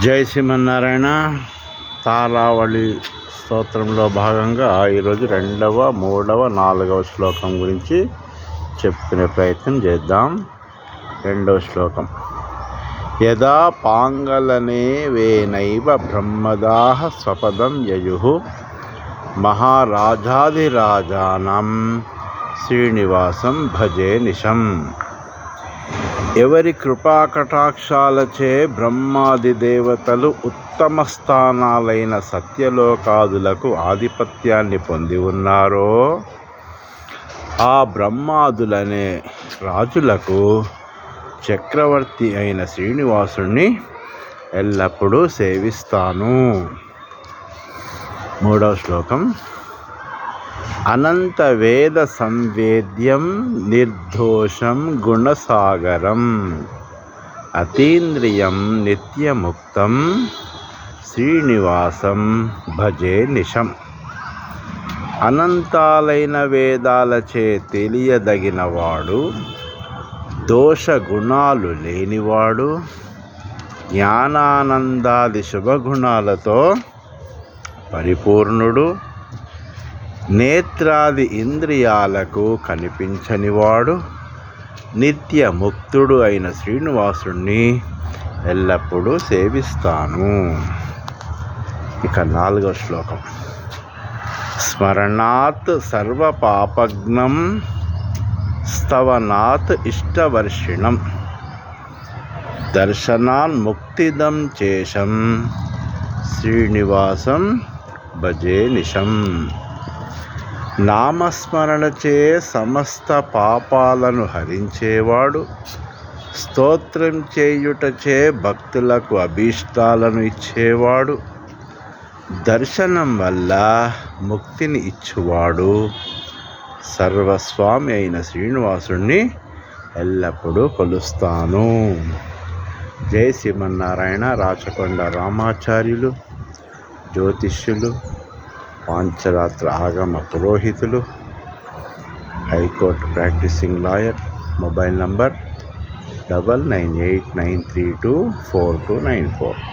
జై శ్రీమన్నారాయణ. తారావళి స్తోత్రంలో భాగంగా ఈరోజు 2వ, 3వ, 4వ శ్లోకం గురించి చెప్పుకునే ప్రయత్నం చేద్దాం. 2వ శ్లోకం. యదా పాంగలనే వేనైవ బ్రహ్మదాహ స్వపదం యయుః మహారాజాధిరాజానం శ్రీనివాసం భజే నిశం. ఎవరి కృపాకటాక్షాలచే బ్రహ్మాది దేవతలు ఉత్తమ స్థానాలైన సత్యలోకాదులకు ఆధిపత్యాన్ని పొంది ఉన్నారో ఆ బ్రహ్మాదులనే రాజులకు చక్రవర్తి అయిన శ్రీనివాసుని ఎల్లప్పుడూ సేవిస్తాను. 3వ శ్లోకం. అనంత వేద సంవేద్యం నిర్దోషం గుణసాగరం అతీంద్రియం నిత్యముక్తం శ్రీనివాసం భజే నిశం. అనంతాలైన వేదాలచే తెలియదగినవాడు, దోష గుణాలు లేనివాడు, జ్ఞానానందాది శుభగుణాలతో పరిపూర్ణుడు, నేత్రాది ఇంద్రియాలకు కనిపించనివాడు, నిత్యముక్తుడు అయిన శ్రీనివాసుని ఎల్లప్పుడూ సేవిస్తాను. ఇక 4వ శ్లోకం. స్మరణాత్ సర్వపాపఘ్నం స్తవనాత్ ఇష్టవర్షిణం దర్శనాన్ ముక్తిదం చేశం శ్రీనివాసం భజే నిశం. నామస్మరణచే సమస్త పాపాలను హరించేవాడు, స్తోత్రం చేయుటచే భక్తులకు అభీష్టాలను ఇచ్చేవాడు, దర్శనం వల్ల ముక్తిని ఇచ్చువాడు, సర్వస్వామి అయిన శ్రీనివాసుని ఎల్లప్పుడూ కొలుస్తాను. జై శ్రీమన్నారాయణ. రాచకొండ రామాచార్యులు, జ్యోతిష్యులు, పాంచరాత్ర ఆగమ పురోహితులు, high court practising lawyer. Mobile number 9989324294.